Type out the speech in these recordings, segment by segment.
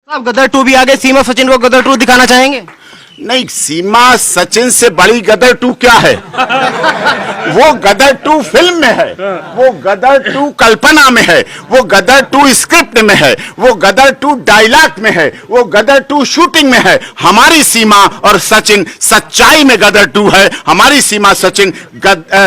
आप गदर 2 भी आगे, सीमा सचिन को गदर 2 दिखाना चाहेंगे? नहीं, सीमा सचिन से बड़ी गदर 2 क्या है? वो गदर 2 फिल्म में है, वो गदर 2 कल्पना में है, वो गदर 2 स्क्रिप्ट में है, वो गदर 2 डायलॉग में है, वो गदर 2 शूटिंग में है। हमारी सीमा और सचिन सच्चाई में गदर 2 है। हमारी सीमा सचिन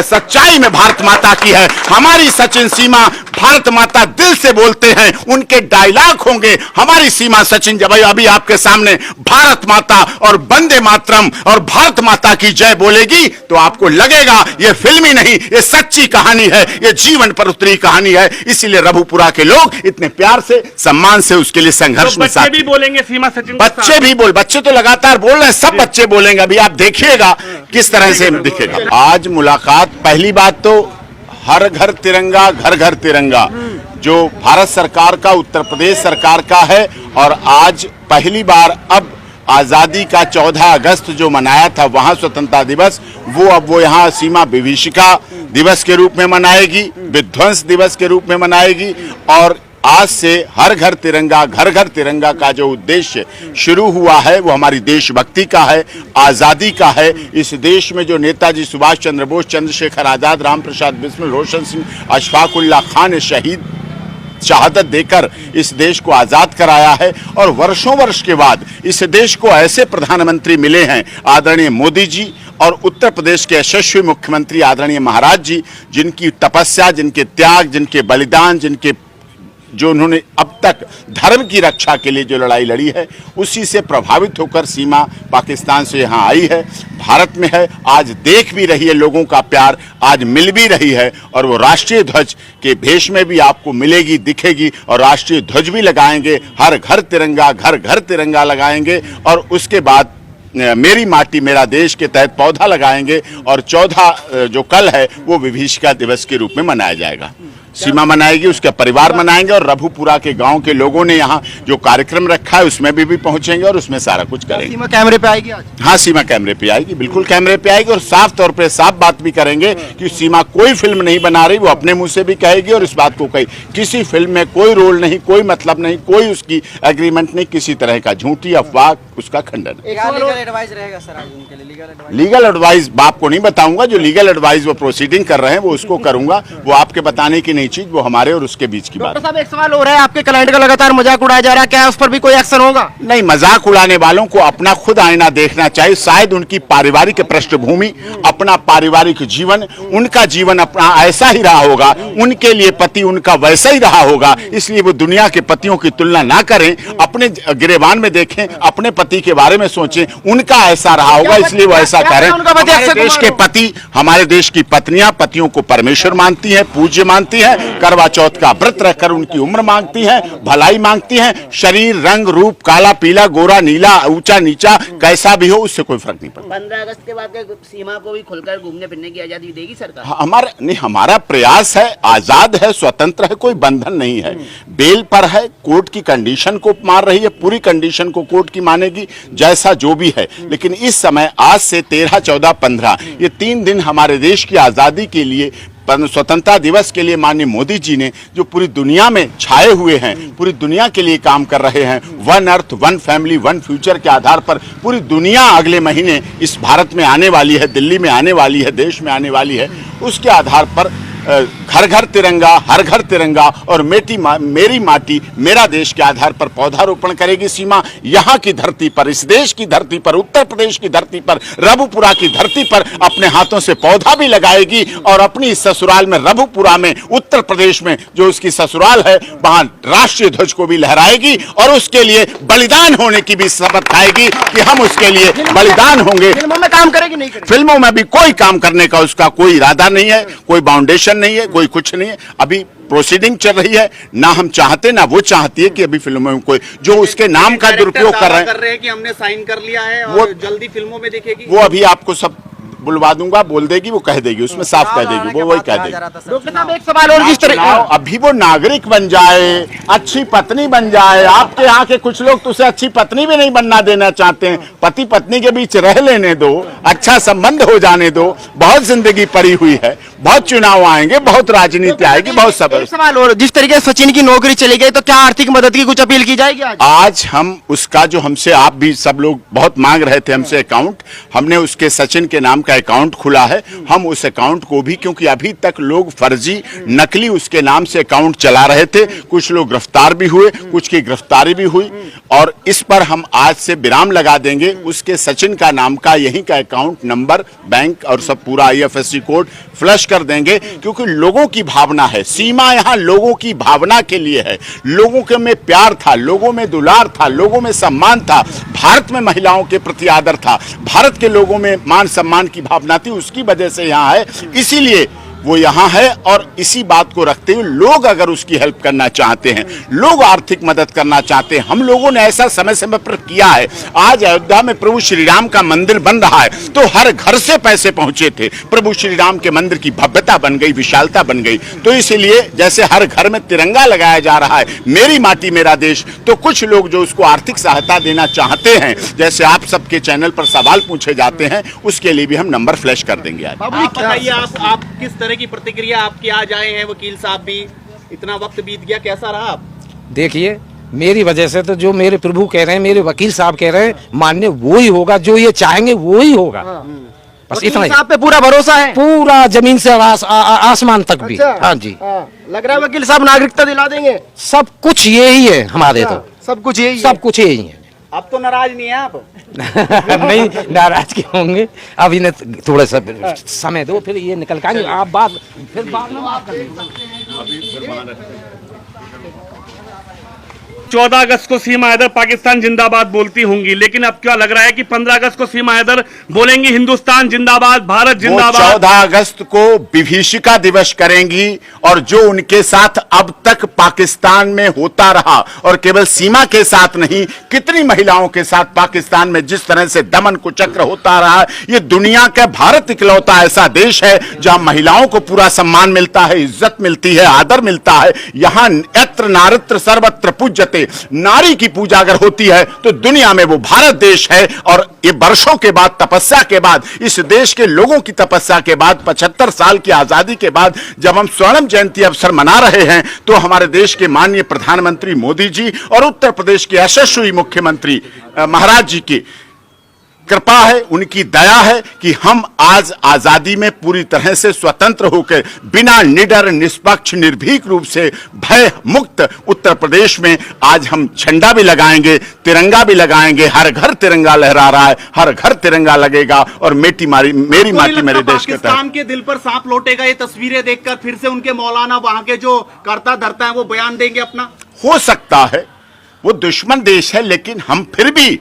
सच्चाई में भारत माता की है। हमारी सचिन सीमा भारत माता दिल से बोलते हैं, उनके डायलॉग होंगे। हमारी सीमा सचिन जब अभी आपके सामने भारत माता और वंदे मातरम और भारत माता की जय बोलेगी तो आपको लगेगा ये फिल्मी नहीं, ये सच्ची कहानी है, ये जीवन पर उतरी कहानी है। इसीलिए रघुपुरा के लोग इतने प्यार से, सम्मान से उसके लिए संघर्ष में साथ। बच्चे भी बोलेंगे सीमा सचिन, बच्चे तो लगातार बोल रहे हैं, सब बच्चे बोलेंगे। अभी आप देखिएगा किस तरह से दिखेगा। आज मुलाकात, पहली बात तो हर घर तिरंगा, घर घर तिरंगा जो भारत सरकार का, उत्तर प्रदेश सरकार का है। और आज पहली बार अब आजादी का 14 अगस्त जो मनाया था वहां स्वतंत्रता दिवस, वो यहाँ सीमा विभीषिका दिवस के रूप में मनाएगी, विध्वंस दिवस के रूप में मनाएगी। और आज से हर घर तिरंगा, घर घर तिरंगा का जो उद्देश्य शुरू हुआ है वो हमारी देशभक्ति का है, आज़ादी का है। इस देश में जो नेताजी सुभाष चंद्र बोस, चंद्रशेखर आजाद, राम प्रसाद बिस्मिल, रोशन सिंह, अशफाक उल्लाह खान ने शहादत देकर इस देश को आज़ाद कराया है। और वर्षों वर्ष के बाद इस देश को ऐसे प्रधानमंत्री मिले हैं, आदरणीय मोदी जी और उत्तर प्रदेश के यशस्वी मुख्यमंत्री आदरणीय महाराज जी, जिनकी तपस्या, जिनके त्याग, जिनके बलिदान, जो उन्होंने अब तक धर्म की रक्षा के लिए जो लड़ाई लड़ी है, उसी से प्रभावित होकर सीमा पाकिस्तान से यहाँ आई है, भारत में है। आज देख भी रही है लोगों का प्यार, आज मिल भी रही है। और वो राष्ट्रीय ध्वज के भेष में भी आपको मिलेगी, दिखेगी। और राष्ट्रीय ध्वज भी लगाएंगे, हर घर तिरंगा, घर घर तिरंगा लगाएंगे। और उसके बाद मेरी माटी मेरा देश के तहत पौधा लगाएंगे। और 14 जो कल है वो विभीषिका दिवस के रूप में मनाया जाएगा। सीमा मनाएगी, उसका परिवार मनाएंगे। और रघुपुरा के गांव के लोगों ने यहाँ जो कार्यक्रम रखा है उसमें भी पहुंचेंगे और उसमें सारा कुछ करेंगे। सीमा कैमरे पे आएगी आज? हाँ, सीमा कैमरे पे आएगी, बिल्कुल कैमरे पे आएगी। और साफ तौर पे साफ बात भी करेंगे कि सीमा कोई फिल्म नहीं बना रही, वो अपने मुंह से भी कहेगी। और इस बात को कही, किसी फिल्म में कोई रोल नहीं, कोई मतलब नहीं, कोई उसकी एग्रीमेंट नहीं, किसी तरह का झूठी अफवाह, उसका खंडन। लीगल एडवाइस बाप को नहीं बताऊंगा, जो लीगल एडवाइस वो प्रोसीडिंग कर रहे हैं वो उसको करूंगा। वो आपके बताने की चीज, वो हमारे और उसके बीच की बात। साहब, एक सवाल हो रहा है, आपके कैलेंडर का लगातार मजाक उड़ाया जा रहा है, क्या उस पर भी कोई एक्शन होगा? नहीं, मजाक उड़ाने वालों को अपना खुद आईना देखना चाहिए। शायद उनकी पारिवारिक पृष्ठभूमि, अपना पारिवारिक जीवन, उनका जीवन अपना ऐसा ही रहा होगा, उनके लिए पति उनका वैसा ही रहा होगा। इसलिए वो दुनिया के पतियों की तुलना ना करें, अपने गिरेबान में देखें, अपने पति के बारे में सोचें, उनका ऐसा रहा होगा इसलिए वो ऐसा करें। हमारे देश के पति, हमारे देश की पत्नियां पतियों को परमेश्वर मानती हैं, पूज्य मानती हैं, करवा चौथ का व्रत रखकर उनकी उम्र मांगती हैं, भलाई मांगती हैं। शरीर, रंग, रूप, काला, पीला, गोरा, नीला, ऊंचा, नीचा, कैसा भी हो, उससे कोई फर्क नहीं पड़ता। 15 अगस्त के बाद सीमा को भी खुलकर घूमने फिरने की आजादी देगी सरकार? हमारा प्रयास है, आजाद है, स्वतंत्र है, कोई बंधन नहीं है। बेल पर है, कोर्ट की कंडीशन को मान रही है, पूरी कंडीशन को कोर्ट की मानेगी, जैसा जो भी है। लेकिन इस समय आज से 13, 14, 15 ये 3 दिन हमारे देश की आजादी के लिए, स्वतंत्रता दिवस के लिए माननीय मोदी जी ने जो पूरी दुनिया में छाए हुए हैं, पूरी दुनिया के लिए काम कर रहे हैं, one earth, one family, one future के आधार पर पूरी दुनिया अगले महीने इस भारत में आने वाली है, दिल्ली में आने वाली है, देश में आने वाली है। उसके आधार पर घर घर तिरंगा, हर घर तिरंगा और मेरी माटी मेरा देश के आधार पर पौधारोपण करेगी सीमा। यहाँ की धरती पर, इस देश की धरती पर, उत्तर प्रदेश की धरती पर, रघुपुरा की धरती पर अपने हाथों से पौधा भी लगाएगी। और अपनी ससुराल में, रघुपुरा में, उत्तर प्रदेश में जो उसकी ससुराल है, वहां राष्ट्रीय ध्वज को भी लहराएगी। और उसके लिए बलिदान होने की भी शपथ खाएगी कि हम उसके लिए बलिदान होंगे। फिल्मों में काम करेगी नहीं करेगी? फिल्मों में भी कोई काम करने का उसका कोई इरादा नहीं है, कोई बाउंडेशन नहीं है, कोई कुछ नहीं है। अभी प्रोसीडिंग चल रही है, ना हम चाहते ना वो चाहती है कि अभी फिल्मों में कोई जो उसके नाम का दुरुपयोग कर रहे हैं कि हमने साइन कर लिया है और जल्दी फिल्मों में दिखेगी। वो अभी आपको सब बुलवा दूंगा, बोल देगी, वो कह देगी, उसमें साफ कह देगी, वो वही कह देगी। डॉक्टर साहब, एक सवाल और, जिस तरह अभी वो नागरिक बन जाए, अच्छी पत्नी बन जाए। आपके यहाँ के कुछ लोग तो उसे अच्छी पत्नी भी नहीं बनना देना चाहते हैं। पति पत्नी के बीच रह लेने दो, अच्छा संबंध हो जाने दो, बहुत जिंदगी पड़ी हुई है, बहुत चुनाव आएंगे, बहुत राजनीति आएगी, बहुत सब। एक सवाल और, जिस तरीके से सचिन की नौकरी चली गई तो क्या आर्थिक मदद की कुछ अपील की जाएगी आज? आज हम उसका जो हमसे आप भी सब लोग बहुत मांग रहे थे हमसे अकाउंट, हमने उसके सचिन के नाम का अकाउंट खुला है। हम उस अकाउंट को भी, क्योंकि अभी तक लोग फर्जी नकली उसके नाम से अकाउंट चला रहे थे, कुछ लोग गिरफ्तार भी हुए, कुछ की गिरफ्तारी भी हुई, और इस पर हम आज से विराम लगा देंगे। उसके सचिन का नाम का यहीं का अकाउंट नंबर, बैंक और सब पूरा IFSC कोड फ्लश कर देंगे, क्योंकि लोगों की भावना है। सीमा यहाँ लोगों की भावना के लिए है। लोगों के में प्यार था, लोगों में दुलार था, लोगों में सम्मान था, भारत में महिलाओं के प्रति आदर था, भारत के लोगों में मान सम्मान की भावना थी, उसकी वजह से यहाँ है, इसीलिए वो यहाँ है। और इसी बात को रखते हुए लोग अगर उसकी हेल्प करना चाहते हैं, लोग आर्थिक मदद करना चाहते हैं, हम लोगों ने ऐसा समय समय पर किया है। आज अयोध्या में प्रभु श्री राम का मंदिर बन रहा है तो हर घर से पैसे पहुंचे थे, प्रभु श्री राम के मंदिर की भव्यता बन गई, विशालता बन गई। तो इसलिए जैसे हर घर में तिरंगा लगाया जा रहा है, मेरी माटी मेरा देश, तो कुछ लोग जो उसको आर्थिक सहायता देना चाहते हैं, जैसे आप सबके चैनल पर सवाल पूछे जाते हैं, उसके लिए भी हम नंबर फ्लैश कर देंगे। आज आप बताइए, आप किस तरह की प्रतिक्रिया आपकी आज आए हैं? वकील साहब भी, इतना वक्त बीत गया, कैसा रहा आप? देखिए, मेरी वजह से तो जो मेरे प्रभु कह रहे हैं, मेरे वकील साहब कह रहे हैं, मान्य वो ही होगा, जो ये चाहेंगे वो ही होगा। बस इतना ही। साहब पे पूरा भरोसा है? पूरा जमीन से आसमान तक भी। अच्छा, हाँ जी, लग रहा है वकील साहब नागरिकता दिला देंगे। सब कुछ यही है हमारे, तो सब कुछ यही सब कुछ यही है। अब तो नाराज नहीं है आप? नहीं, नाराज क्यों होंगे? अब इन्हें थोड़ा सा समय दो, फिर ये निकल के आप बात, फिर बाद में बात करेंगे। 14 अगस्त को सीमा हैदर पाकिस्तान जिंदाबाद बोलती होंगी, लेकिन अब क्या लग रहा है कि 15 अगस्त को सीमा हैदर बोलेंगी हिंदुस्तान जिंदाबाद, भारत जिंदाबाद। 14 अगस्त को विभीषिका दिवस करेंगी, और जो उनके साथ अब तक पाकिस्तान में होता रहा, और केवल सीमा के साथ नहीं, कितनी महिलाओं के साथ पाकिस्तान में जिस तरह से दमन कुचक्र होता रहा, ये दुनिया का भारत इकलौता ऐसा देश है जहां महिलाओं को पूरा सम्मान मिलता है, इज्जत मिलती है, आदर मिलता है। यहां यत्र नारत्र सर्वत्र पूज्यते, नारी की पूजा अगर होती है तो दुनिया में वो भारत देश है। और ये वर्षों के बाद, तपस्या के बाद, इस देश के लोगों की तपस्या के बाद, 75 साल की आजादी के बाद जब हम स्वर्ण जयंती अवसर मना रहे हैं, तो हमारे देश के माननीय प्रधानमंत्री मोदी जी और उत्तर प्रदेश के यशस्वी मुख्यमंत्री महाराज जी की कृपा है, उनकी दया है कि हम आज आजादी में पूरी तरह से स्वतंत्र होकर, बिना निडर, निष्पक्ष, निर्भीक रूप से, भय मुक्त उत्तर प्रदेश में आज हम झंडा भी लगाएंगे, तिरंगा भी लगाएंगे। हर घर तिरंगा लहरा रहा है, हर घर तिरंगा लगेगा, और मेरी माटी मेरे देश के पाकिस्तान के दिल पर सांप लौटेगा, ये तस्वीरें देखकर फिर से उनके मौलाना वहां के जो करता धरता है वो बयान देंगे अपना? हो सकता है, वो दुश्मन देश है, लेकिन हम फिर भी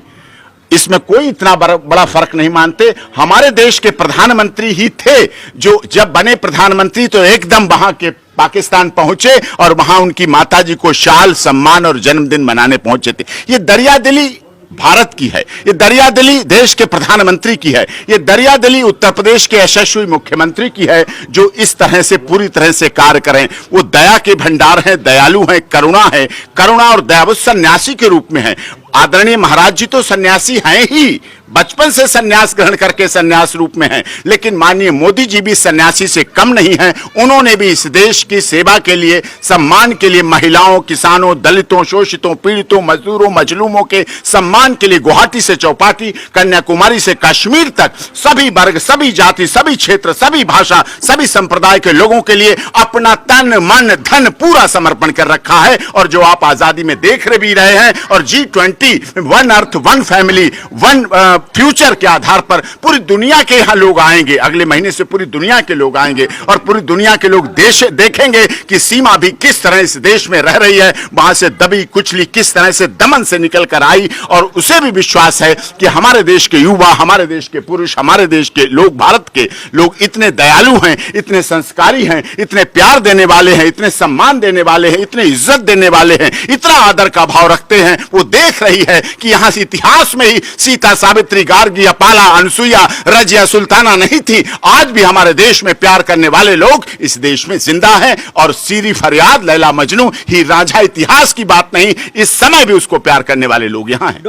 इसमें कोई इतना बड़ा फर्क नहीं मानते। हमारे देश के प्रधानमंत्री ही थे जो जब बने प्रधानमंत्री तो एकदम वहां के पाकिस्तान पहुंचे और वहां उनकी माताजी को शाल, सम्मान और जन्मदिन मनाने पहुंचे थे। ये दरियादिली भारत की है, ये दरियादिली देश के प्रधानमंत्री की है, ये दरियादिली उत्तर प्रदेश के यशस्वी मुख्यमंत्री की है, जो इस तरह से पूरी तरह से कार्य करें। वो दया के भंडार हैं, दयालु हैं, करुणा और दया, वो सन्यासी के रूप में है। आदरणीय महाराज जी तो सन्यासी हैं ही, बचपन से सन्यास ग्रहण करके सन्यास रूप में हैं, लेकिन माननीय मोदी जी भी सन्यासी से कम नहीं हैं। उन्होंने भी इस देश की सेवा के लिए, सम्मान के लिए, महिलाओं, किसानों, दलितों, शोषितों, पीड़ितों, मजदूरों, मजलूमों के सम्मान के लिए गुवाहाटी से चौपाटी, कन्याकुमारी से कश्मीर तक सभी वर्ग, सभी जाति, सभी क्षेत्र, सभी भाषा, सभी संप्रदाय के लोगों के लिए अपना तन, मन, धन पूरा समर्पण कर रखा है। और जो आप आजादी में देख भी रहे हैं, और G20 one earth, one family, one future के आधार पर पूरी दुनिया के यहां लोग आएंगे। अगले महीने से पूरी दुनिया के लोग आएंगे, और पूरी दुनिया के लोग देश देखेंगे कि सीमा भी किस तरह इस देश में रह रही है, वहां से दबी कुचली किस तरह से दमन से निकल कर आई। और उसे भी विश्वास है कि हमारे देश के युवा, हमारे देश के पुरुष, हमारे देश के लोग, भारत के लोग इतने दयालु हैं, इतने संस्कारी हैं, इतने प्यार देने वाले हैं, इतने सम्मान देने वाले हैं, इतने इज्जत देने वाले हैं, इतना आदर का भाव रखते हैं। वो देख रही है कि यहां से इतिहास में ही सीता, सावित्री, गार्गी, अपाला, अनसुईया, रजिया, सुल्ताना नहीं थी। आज भी हमारे देश में प्यार करने वाले लोग इस देश में जिंदा हैं, और सीरी फरियाद, लैला मजनू, हीर रांझा इतिहास की बात नहीं, इस समय भी उसको प्यार करने वाले लोग यहां हैं।